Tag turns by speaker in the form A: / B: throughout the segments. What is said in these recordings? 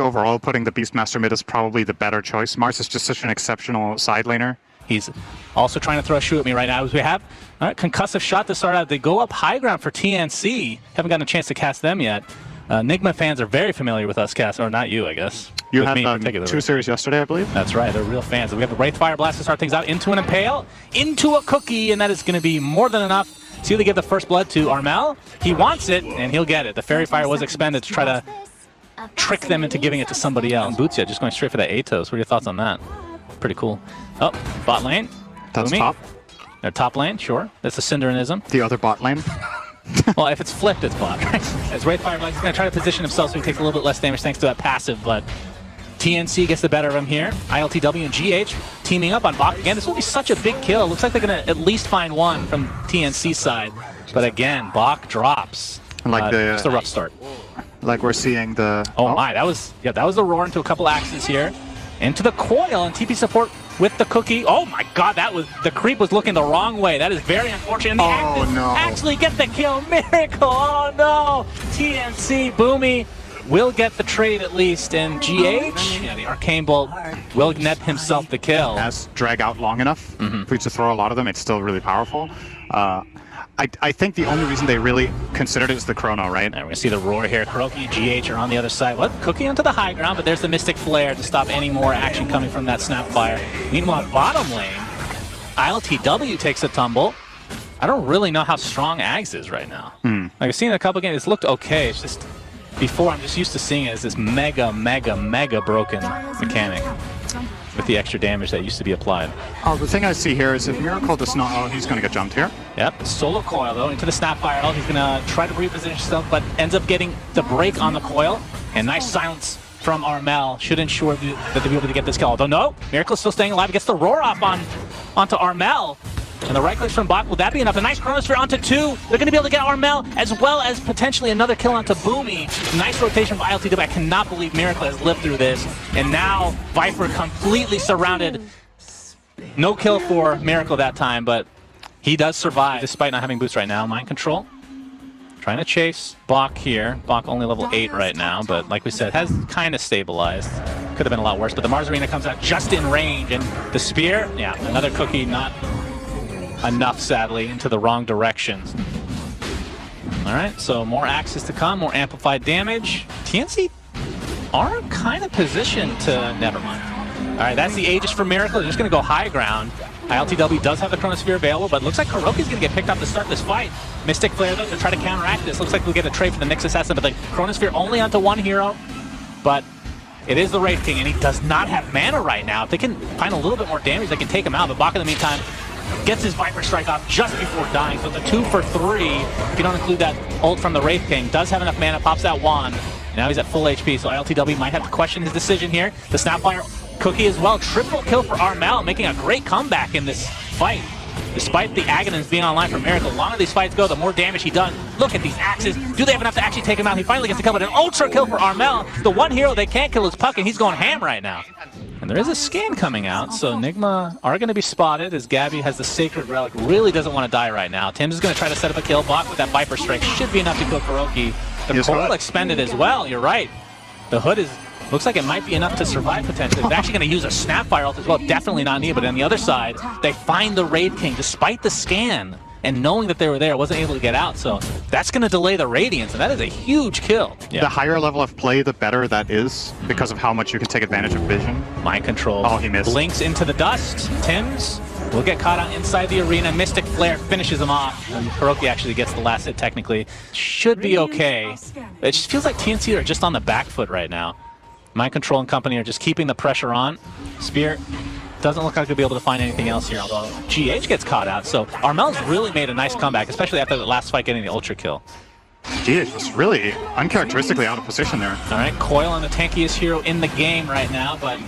A: overall, putting the Beastmaster mid is probably the better choice. Mars is just such an exceptional side laner.
B: He's also trying to throw a shoe at me right now as we have concussive shot to start out. They go up high ground for TNC. Haven't gotten a chance to cast them yet. NIGMA fans are very familiar with us, Cass, or not you, I guess.
A: You had 2 series yesterday, I believe.
B: That's right, they're real fans. We have the Wraithfire Blast to start things out into an Impale, into a Cookie, and that is going to be more than enough to give the first blood to Armel. He wants it, and he'll get it. The Fairy Fire was expended to try to trick them into giving it to somebody else. Bootsya just going straight for that Atos. What are your thoughts on that? Pretty cool. Oh, bot lane.
A: That's
B: Boomy.
A: top.
B: They're top lane, sure. That's the SyndereNism.
A: The other bot lane.
B: Well, if it's flipped, it's bot, right? As Wraithfire Blast is going to try to position himself so he takes a little bit less damage thanks to that passive, but TNC gets the better of him here. ILTW and GH teaming up on Bach again. This will be such a big kill. Looks like they're going to at least find one from TNC's side. But again, Bach drops.
A: Like
B: just a rough start.
A: Like we're seeing the...
B: Oh my, that was the roar into a couple axes here. Into the coil and TP support with the Cookie. Oh my god, the creep was looking the wrong way. That is very unfortunate. And the Active actually get the kill. Miracle, oh no! TNC, Boomy will get the trade at least, and GH, yeah, the Arcane Bolt will net himself the kill.
A: As drag out long enough for you to throw a lot of them, it's still really powerful. I think the only reason they really considered it is the Chrono, right?
B: And we're going to see the roar here. Kuroky and GH are on the other side. What? Cookie onto the high ground, but there's the Mystic Flare to stop any more action coming from that Snapfire. Meanwhile, bottom lane, ILTW takes a tumble. I don't really know how strong Ags is right now. Like I've seen it a couple games, it's looked okay. It's just, before I'm just used to seeing it as this mega broken mechanic with the extra damage that used to be applied.
A: Oh, the thing I see here is if Miracle does not... Oh, he's going to get jumped here.
B: Yep, solo coil though, into the Snapfire. Oh, he's going to try to reposition himself, but ends up getting the break on the coil. And nice silence from Armel should ensure that they'll be able to get this kill. Although no, Miracle's still staying alive. He gets the roar off onto Armel. And the right click from Bach, will that be enough? A nice Chronosphere onto 2. They're going to be able to get Armel, as well as potentially another kill onto Boomy. Nice rotation by ILTW. I cannot believe Miracle has lived through this. And now Viper completely surrounded. No kill for Miracle that time, but he does survive despite not having boots right now. Mind Control. Trying to chase Bach here. Bach only level 8 right now, but like we said, has kind of stabilized. Could have been a lot worse, but the Mars Arena comes out just in range. And the Spear, yeah, another Cookie, not enough, sadly, into the wrong direction. All right, so more axes to come, more amplified damage. TNC are kind of positioned to... Never mind. All right, that's the Aegis for Miracle. They're just going to go high ground. ILTW does have the Chronosphere available, but it looks like Kuroky's going to get picked up to start this fight. Mystic Flare, though, to try to counteract this. Looks like we'll get a trade for the Nyx Assassin, but the Chronosphere only onto one hero. But it is the Wraith King, and he does not have mana right now. If they can find a little bit more damage, they can take him out. But Bach, in the meantime, gets his Viper Strike off just before dying. So it's a 2 for 3, if you don't include that ult from the Wraith King. Does have enough mana, pops that wand. Now he's at full HP, so ILTW might have to question his decision here. The Snapfire Cookie as well. Triple kill for Armel, making a great comeback in this fight. Despite the Aghanim's being online for Miracle, the longer these fights go, the more damage he does. Look at these axes. Do they have enough to actually take him out? He finally gets the kill, but an ultra kill for Armel. The one hero they can't kill is Puck, and he's going ham right now. And there is a scan coming out, so NIGMA are going to be spotted as Gabby has the Sacred Relic. Really doesn't want to die right now. Tim's is going to try to set up a kill. Bach with that Viper Strike should be enough to kill Kuroky. The coil expended as well. You're right. The hood is... Looks like it might be enough to survive potentially. They're actually going to use a Snapfire ult as well. Definitely not needed, but on the other side, they find the Raid King despite the scan. And knowing that they were there, wasn't able to get out. So that's going to delay the Radiance, and that is a huge kill.
A: Yeah. The higher level of play, the better that is because of how much you can take advantage of vision.
B: Mind Control.
A: Oh, he missed.
B: Blinks into the dust. Tim's will get caught out inside the arena. Mystic Flare finishes him off. And Kuroky actually gets the last hit technically. Should be okay. It just feels like TNC are just on the back foot right now. Mind Control and company are just keeping the pressure on. Spear doesn't look like he'll be able to find anything else here, although GH gets caught out. So Armel's really made a nice comeback, especially after the last fight getting the ultra kill.
A: GH was really uncharacteristically out of position there.
B: All right, Coil on the tankiest hero in the game right now, but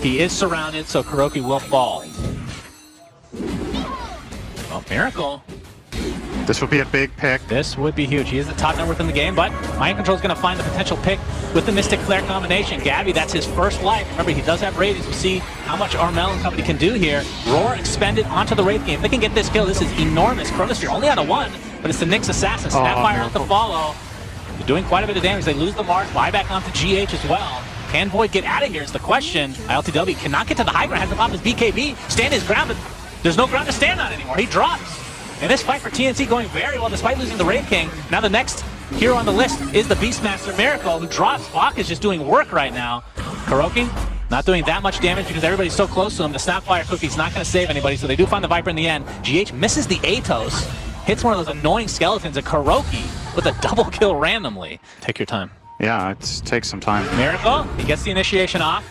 B: he is surrounded, so Kuroky will fall. Oh, Miracle.
A: This would be a big pick.
B: This would be huge. He is the top net worth in the game, but Mind Control is going to find the potential pick with the Mystic Flare combination. Gabby, that's his first life. Remember, he does have Radiance. We'll see how much Armel and company can do here. Roar expended onto the Wraith King. If they can get this kill, this is enormous. Chronosphere only on a 1, but it's the Nyx Assassin. Snapfire on the follow. They're doing quite a bit of damage. They lose the Mars, buy back onto GH as well. Can Void get out of here is the question. ILTW cannot get to the high ground, has to pop his BKB, stand his ground, but there's no ground to stand on anymore. He drops. And this fight for TNC going very well despite losing the Wraith King. Now the next hero on the list is the Beastmaster Miracle, who drops. Bach is just doing work right now. KYIV not doing that much damage because everybody's so close to him. The Snapfire Cookie's not going to save anybody, so they do find the Viper in the end. GH misses the Atos, hits one of those annoying skeletons, and KYIV with a double kill randomly. Take your time.
A: Yeah, it takes some time.
B: Miracle, he gets the initiation off.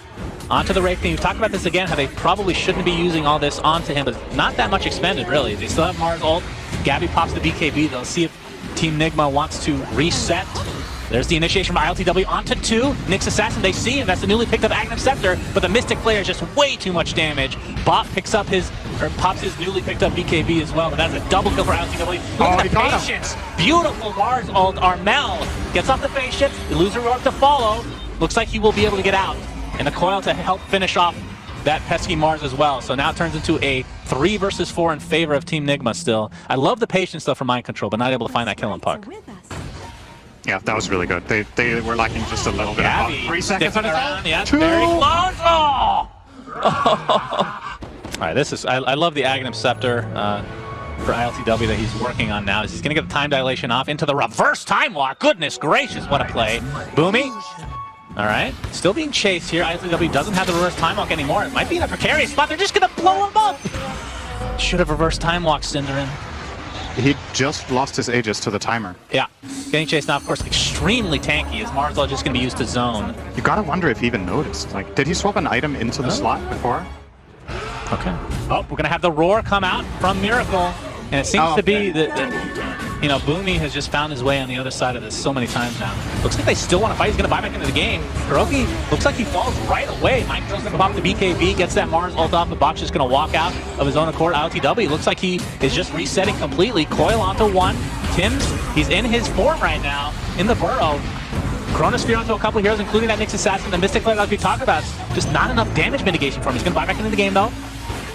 B: Onto the Wraith King. We've talked about this again, how they probably shouldn't be using all this onto him, but not that much expended, really. They still have Mars ult. Gabby pops the BKB. They'll see if Team Nigma wants to reset. There's the initiation from ILTW onto 2. Nyx Assassin, they see him. That's the newly picked up Aghanim Scepter, but the Mystic player is just way too much damage. Bot picks up pops his newly picked up BKB as well, but that's a double kill for ILTW. Look at the patience. Beautiful Mars ult. Armel gets off the phase shift. Illusory Orb to follow. Looks like he will be able to get out. And the coil to help finish off that pesky Mars as well. So now it turns into a 3 versus 4 in favor of Team Nigma still. I love the patience though for Mind Control, but not able to find that kill on puck.
A: Yeah, that was really good. They were lacking just a little bit.
B: Gabby,
A: 3 seconds
B: around. Yeah, very close. Oh! All right, this is. I love the Aghanim Scepter for ILTW that he's working on now. He's going to get the time dilation off into the reverse time walk. Goodness gracious, what a play. Boomy. All right, still being chased here. ILTW doesn't have the reverse time walk anymore. It might be in a precarious spot. They're just going to blow him up. Should have reverse time walked SyndereN.
A: He just lost his Aegis to the timer.
B: Yeah, getting chased now, of course, extremely tanky. Is Marzal just going to be used to zone?
A: You gotta wonder if he even noticed. Like, did he swap an item into the slot before?
B: Okay. Oh, we're going to have the roar come out from Miracle. And it seems to be that, you know, Boomy has just found his way on the other side of this so many times now. Looks like they still want to fight. He's going to buy back into the game. KYIV looks like he falls right away. Mind Control's going to pop the BKB, gets that Mars ult off. The box just going to walk out of his own accord. ILTW looks like he is just resetting completely. Coil onto 1. Tim's, he's in his form right now in the burrow. Chronosphere onto a couple of heroes, including that Nyx Assassin. The Mystic Flare, like we talked about, just not enough damage mitigation for him. He's going to buy back into the game, though.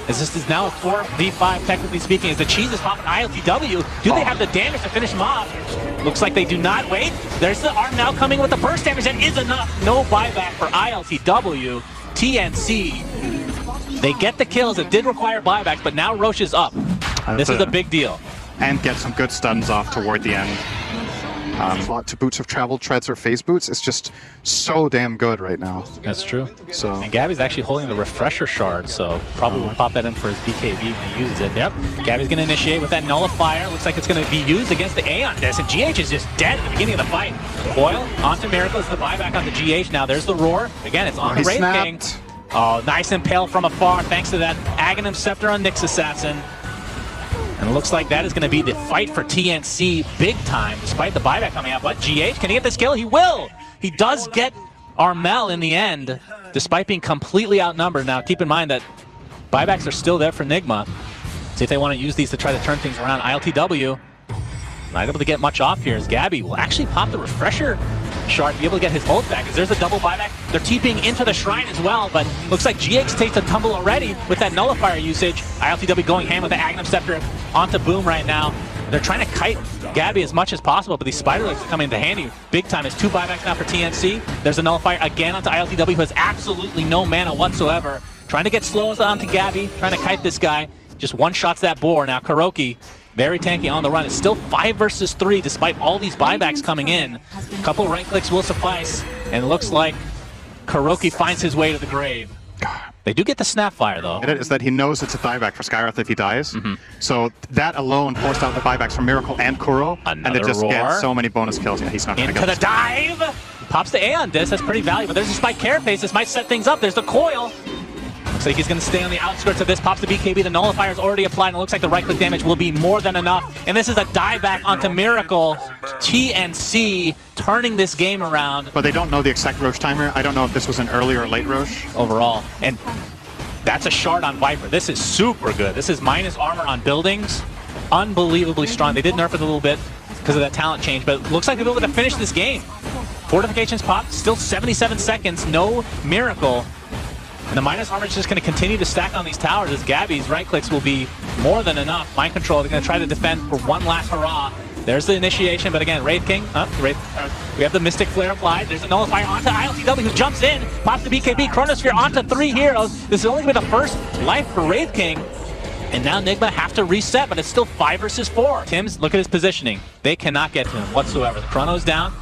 B: As this is now a 4v5, technically speaking, as the cheese is popping ILTW. Do they have the damage to finish him off? Looks like they do not. Wait, there's the arm now coming with the burst damage. That is enough. No buyback for ILTW. TNC, they get the kills. It did require buybacks, but now Roche is up. This is a big deal.
A: And get some good stuns off toward the end. To boots of travel, treads, or phase boots. It's just so damn good right now.
B: That's true.
A: So,
B: and Gabby's actually holding the refresher shard, so probably will pop that in for his BKB when he uses it. Yep. Gabby's going to initiate with that nullifier. Looks like it's going to be used against the Aeon Disc, and GH is just dead at the beginning of the fight. Coil onto Miracle is the buyback on the GH. Now there's the roar. Again, it's on the Wraith King. Oh, nice impale from afar thanks to that Aghanim Scepter on Nyx Assassin. And it looks like that is going to be the fight for TNC big time, despite the buyback coming out. But GH, can he get this kill? He will! He does get Armel in the end, despite being completely outnumbered. Now, keep in mind that buybacks are still there for Nigma. See if they want to use these to try to turn things around. ILTW not able to get much off here as Gabby will actually pop the refresher shard to be able to get his ult back. As there's a double buyback. They're TPing into the shrine as well, but looks like GX takes a tumble already with that nullifier usage. ILTW going ham with the Aghanim Scepter onto Boom right now. They're trying to kite Gabby as much as possible, but these spider legs are coming into handy big time. There's 2 buybacks now for TNC. There's a nullifier again onto ILTW, who has absolutely no mana whatsoever. Trying to get slows onto Gabby, trying to kite this guy. Just one-shots that boar. Now KYIV, very tanky on the run. It's still 5 versus 3 despite all these buybacks coming in. A couple right clicks will suffice, and it looks like KYIV finds his way to the grave. They do get the Snapfire, though.
A: It is that he knows it's a dieback for Skywrath if he dies. So that alone forced out the buybacks from Miracle and Kuro, and they just get so many bonus kills. Yeah, he's not going to get
B: into the dive! Pops the Aeon Disc. That's pretty valuable. There's a Spike Carapace. This might set things up. There's the coil. Looks like he's going to stay on the outskirts of this. Pops the BKB. The nullifier is already applied, and it looks like the right-click damage will be more than enough. And this is a dive back onto Miracle. TNC turning this game around.
A: But they don't know the exact Roche timer. I don't know if this was an early or late Roche.
B: Overall. And that's a shard on Viper. This is super good. This is minus armor on buildings. Unbelievably strong. They did nerf it a little bit because of that talent change, but it looks like they'll be able to finish this game. Fortifications popped. Still 77 seconds. No Miracle. And the minus armor is just going to continue to stack on these towers as Gabby's right clicks will be more than enough. Mind Control, they're going to try to defend for one last hurrah. There's the initiation, but again, Wraith King, we have the Mystic Flare applied. There's a Nullifier onto ILTW who jumps in, pops the BKB, Chronosphere onto 3 heroes. This is only going to be the first life for Wraith King. And now NIGMA have to reset, but it's still 5 versus 4. Tim's, look at his positioning. They cannot get to him whatsoever. The Chrono's down.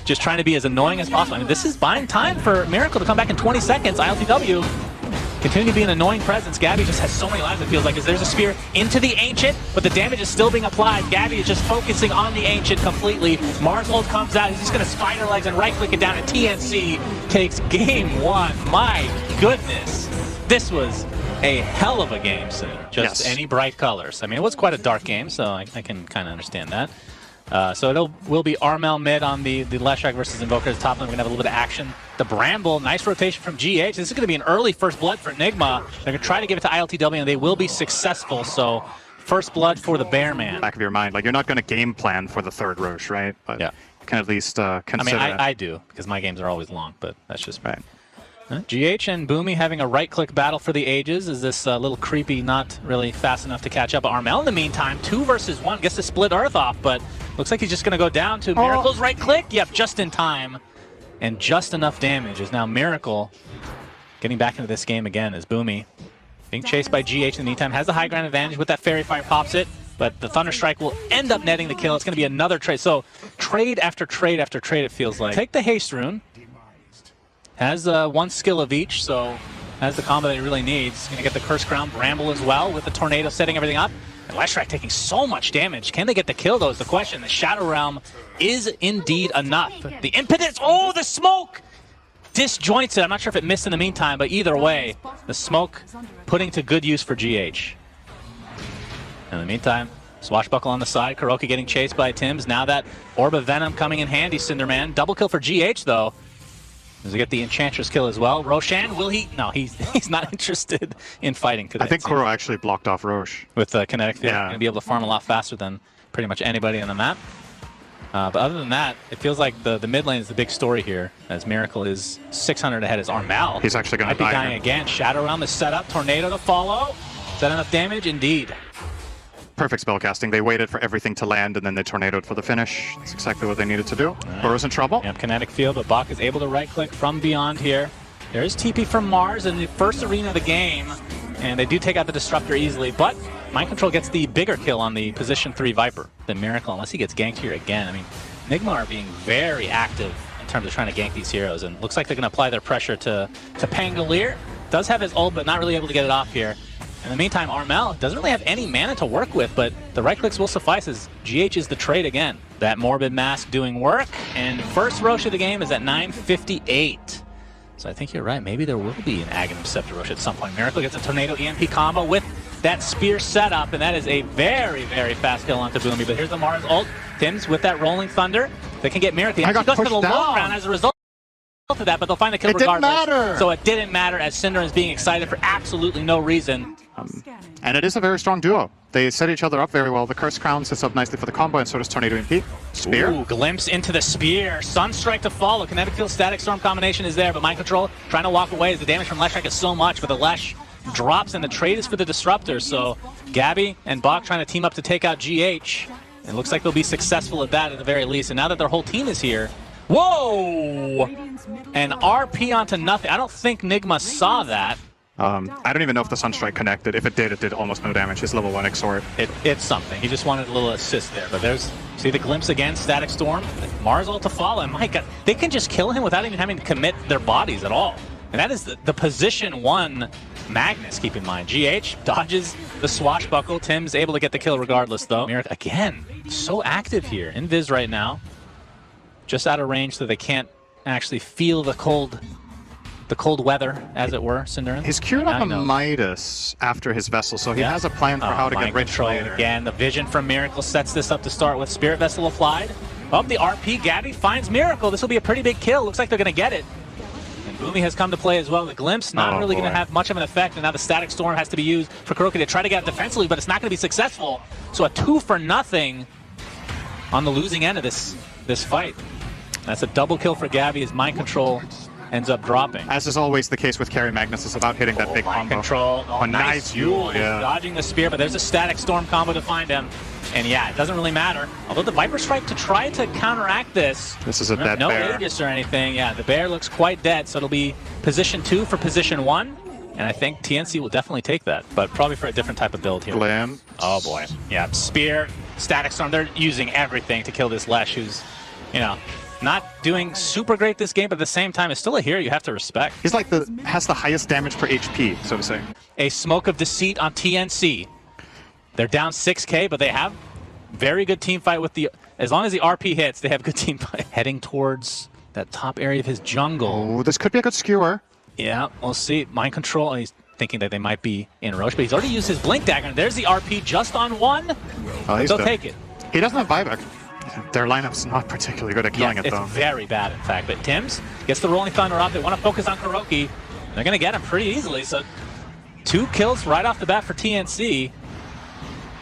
B: Just trying to be as annoying as possible. I mean, this is buying time for Miracle to come back in 20 seconds. ILTW continue to be an annoying presence. Gabby just has so many lives, it feels like, as there's a spear into the Ancient, but the damage is still being applied. Gabby is just focusing on the Ancient completely. Mars ult comes out. He's just going to spider legs and right-click it down, and TNC takes game 1. My goodness. This was a hell of a game, so just any bright colors. I mean, it was quite a dark game, so I can kind of understand that. So it will be Armel mid on the Leshrac versus Invoker at the top lane. We're going to have a little bit of action. The Bramble, nice rotation from GH. This is going to be an early first blood for NIGMA. They're going to try to give it to ILTW, and they will be successful. So first blood for the Bearman.
A: Back of your mind, like, you're not going to game plan for the third Roche, right? But you can at least consider
B: I mean, I do, because my games are always long, but that's just right. GH and Boomy having a right-click battle for the ages. Is this little creepy, not really fast enough to catch up? Armel, in the meantime, 2 versus 1, gets to split Earth off, but looks like he's just going to go down to Miracle's right-click. Yep, just in time. And just enough damage is now Miracle getting back into this game again as Boomy being chased by GH in the meantime. Has the high ground advantage with that Fairy Fire, pops it, but the Thunder Strike will end up netting the kill. It's going to be another trade. So trade after trade after trade, it feels like. Take the Haste Rune. Has 1 skill of each, so has the combo that he really needs. Going to get the Curse Crown, Bramble as well, with the Tornado setting everything up. And Leshrac taking so much damage. Can they get the kill, though, is the question. The Shadow Realm is indeed enough. The Impotence, oh, the smoke! Disjoints it. I'm not sure if it missed in the meantime, but either way, the smoke putting to good use for GH. In the meantime, Swashbuckle on the side, Kuroki getting chased by Tims. Now that Orb of Venom coming in handy, SyndereN. Double kill for GH, though. Does he get the Enchantress kill as well? Roshan, will he? No, he's not interested in fighting today.
A: I think Kuro actually blocked off Roche.
B: With the kinetic field, going to be able to farm a lot faster than pretty much anybody on the map. But other than that, it feels like the mid lane is the big story here, as Miracle is 600 ahead as Armel.
A: He's actually going to
B: die. Might be dying again. Shadow Realm is set up. Tornado to follow. Is that enough damage? Indeed.
A: Perfect spellcasting. They waited for everything to land, and then they tornadoed for the finish. That's exactly what they needed to do. Kuro's in trouble.
B: Yep, kinetic field, but Bach is able to right-click from beyond here. There's TP from Mars in the first arena of the game, and they do take out the Disruptor easily, but Mind Control gets the bigger kill on the position 3 Viper than Miracle, unless he gets ganked here again. I mean, NIGMA are being very active in terms of trying to gank these heroes, and looks like they're going to apply their pressure to Pangolier. Does have his ult, but not really able to get it off here. In the meantime, Armel doesn't really have any mana to work with, but the right clicks will suffice as GH is the trade again. That Morbid Mask doing work, and first Roche of the game is at 958. So I think you're right, maybe there will be an Aghanim Scepter Roche at some point. Miracle gets a Tornado EMP combo with that Spear setup, and that is a very, very fast kill onto Boomy. But here's the Mars ult. Tims with that Rolling Thunder. They can get Miracle. He goes to the low ground as a result of that, but they'll find the kill regardless.
A: It didn't matter.
B: So it didn't matter, as SyndereN is being excited for absolutely no reason.
A: And it is a very strong duo. They set each other up very well. The Curse Crown sets up nicely for the combo, and so does Tornado MP. Spear.
B: Ooh, glimpse into the Spear. Sunstrike to follow. Kinetic Field, Static Storm combination is there, but Mind Control trying to walk away as the damage from Leshrac is so much, but the Lesh drops, and the trade is for the Disruptor. So Gabby and Bach trying to team up to take out GH. It looks like they'll be successful at that at the very least. And now that their whole team is here, whoa! An RP onto nothing. I don't think NIGMA saw that.
A: I don't even know if the Sunstrike connected. If it did almost no damage. His level 1 Exort.
B: It's something. He just wanted a little assist there. But there's, see the glimpse again, Static Storm. Mars ult to follow. And my God, they can just kill him without even having to commit their bodies at all. And that is the position 1 Magnus, keep in mind. GH dodges the Swashbuckle. Tim's able to get the kill regardless, though. Miracle, again, so active here. Invis right now. Just out of range so they can't actually feel the cold weather, as it were, SyndereN.
A: He's cured up a Midas after his Vessel, so he has a plan for how to get rich later.
B: Again, the vision from Miracle sets this up to start with. Spirit Vessel applied. Up the RP, Gabby finds Miracle. This will be a pretty big kill. Looks like they're going to get it. And Boomy has come to play as well. The Glimpse not really going to have much of an effect, and now the Static Storm has to be used for Kuroki to try to get out defensively, but it's not going to be successful. So a 2-for-0 on the losing end of this fight. That's a double kill for Gabby as Mind Control ends up dropping.
A: As is always the case with Carry Magnus, it's about hitting that big
B: Mind
A: combo.
B: control. Oh, nice Yule.
A: Yeah.
B: Dodging the spear, but there's a static storm combo to find him. And yeah, it doesn't really matter. Although the Viper Strike to try to counteract this.
A: This is a dead
B: no
A: bear.
B: Aegis or anything. Yeah, the bear looks quite dead, so it'll be position 2 for position 1. And I think TNC will definitely take that, but probably for a different type of build here.
A: Glim.
B: Oh boy. Yeah, spear, static storm. They're using everything to kill this Lesh, who's, you know, not doing super great this game, but at the same time is still a hero you have to respect.
A: He's like has the highest damage per HP, so to say.
B: A smoke of deceit on TNC. They're down 6K, but they have very good team fight with the, as long as the RP hits, they have good team fight. Heading towards that top area of his jungle.
A: Oh, this could be a good skewer.
B: Yeah, we'll see. Mind control, and he's thinking that they might be in Roche, but he's already used his Blink Dagger, and there's the RP just on 1.
A: Oh,
B: They'll take it.
A: He doesn't have buyback. Their lineup's not particularly good at killing it, though.
B: It's very bad, in fact. But Tims gets the Rolling Thunder up. They want to focus on KYIV. They're going to get him pretty easily. So 2 kills right off the bat for TNC.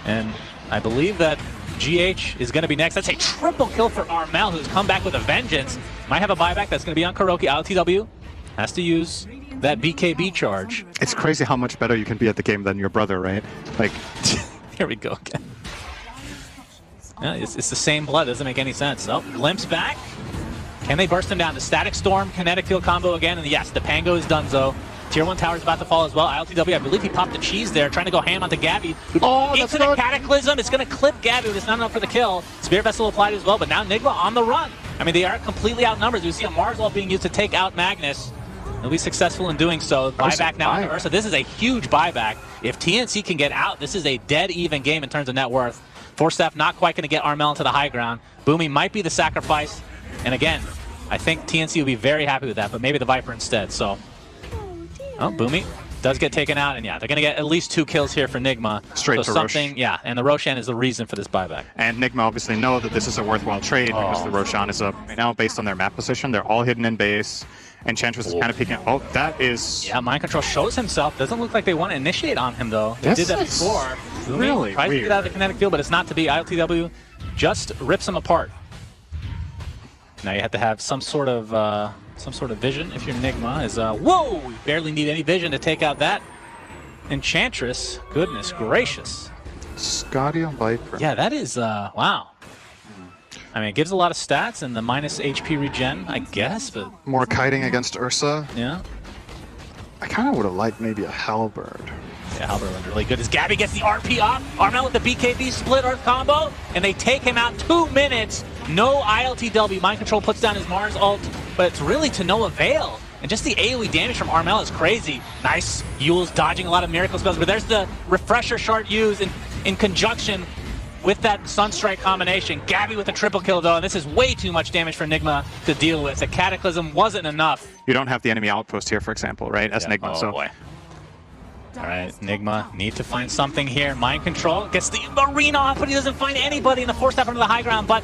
B: And I believe that GH is going to be next. That's a triple kill for Armel, who's come back with a vengeance. Might have a buyback. That's going to be on KYIV. ILTW has to use that BKB charge.
A: It's crazy how much better you can be at the game than your brother, right? Like,
B: here we go again. Yeah, it's the same blood. Doesn't make any sense. Oh, Glimpse back. Can they burst him down? The Static Storm, Kinetic Field combo again. And yes, the Pango is donezo. Tier 1 tower is about to fall as well. ILTW, I believe he popped the cheese there, trying to go ham onto Gabby.
A: Oh,
B: into the Cataclysm. It's going to clip Gabby, but it's not enough for the kill. Spirit Vessel applied as well, but now NIGMA on the run. I mean, they are completely outnumbered. We see a Mars Ult being used to take out Magnus. They'll be successful in doing so. Buyback now on Ursa. This is a huge buyback. If TNC can get out, this is a dead even game in terms of net worth. Forstaff not quite going to get Armel into the high ground. Boomy might be the sacrifice. And again, I think TNC will be very happy with that, but maybe the Viper instead. So, oh, Boomy does get taken out. And yeah, they're going to get at least 2 kills here for NIGMA.
A: Straight
B: so
A: to Roche.
B: Yeah, and the Roshan is the reason for this buyback.
A: And NIGMA obviously know that this is a worthwhile trade because the Roshan is up right now based on their map position. They're all hidden in base. Enchantress is kind of peeking. Oh, that is...
B: Yeah, Mind Control shows himself. Doesn't look like they want to initiate on him, though. They did that before. Boomy
A: really
B: tries to get out of the kinetic field, but it's not to be. ILTW just rips him apart. Now you have to have some sort of vision if you're NIGMA. Whoa! We barely need any vision to take out that Enchantress. Goodness gracious.
A: Scotty on Viper.
B: Yeah, that is, wow. I mean, it gives a lot of stats and the minus HP regen, I guess, but...
A: More kiting against Ursa.
B: Yeah.
A: I kind of would have liked maybe a Halberd.
B: Yeah, Halberd was really good as Gabby gets the RP off. Armel with the BKB split Earth combo, and they take him out 2 minutes. No ILTW. Mind Control puts down his Mars ult, but it's really to no avail. And just the AoE damage from Armel is crazy. Nice. Yule's dodging a lot of miracle spells, but there's the Refresher Shard used in conjunction with that Sunstrike combination. Gabby with a triple kill, though, and this is way too much damage for NIGMA to deal with. The Cataclysm wasn't enough.
A: You don't have the enemy outpost here, for example, right? As NIGMA,
B: oh boy. All right, NIGMA need to find something here. Mind Control gets the arena off, but he doesn't find anybody in the 4-step under the high ground, but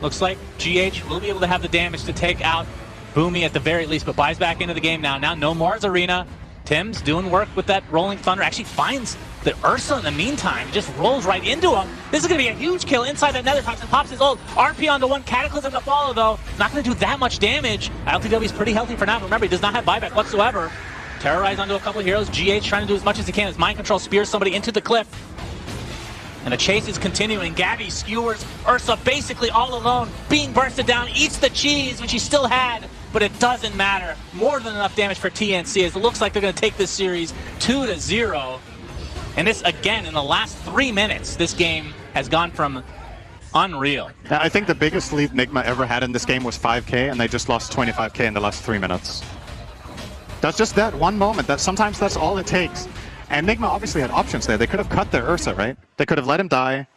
B: looks like GH will be able to have the damage to take out Boomy at the very least, but buys back into the game now. Now no Mars Arena. Tim's doing work with that Rolling Thunder. Actually finds the Ursa in the meantime. Just rolls right into him. This is going to be a huge kill inside that Nether Toxin. Pops his ult. RP onto 1. Cataclysm to follow, though. Not going to do that much damage. ILTW is pretty healthy for now. Remember, he does not have buyback whatsoever. Terrorize onto a couple of heroes. GH trying to do as much as he can as Mind Control spears somebody into the cliff. And the chase is continuing. Gabby skewers Ursa basically all alone. Being bursted down. Eats the cheese, which he still had. But it doesn't matter. More than enough damage for TNC as it looks like they're going to take this series 2-0. And this, again, in the last 3 minutes, this game has gone from unreal.
A: I think the biggest lead NIGMA ever had in this game was 5K, and they just lost 25K in the last 3 minutes. That's just that one moment. Sometimes that's all it takes. And NIGMA obviously had options there. They could have cut their Ursa, right? They could have let him die,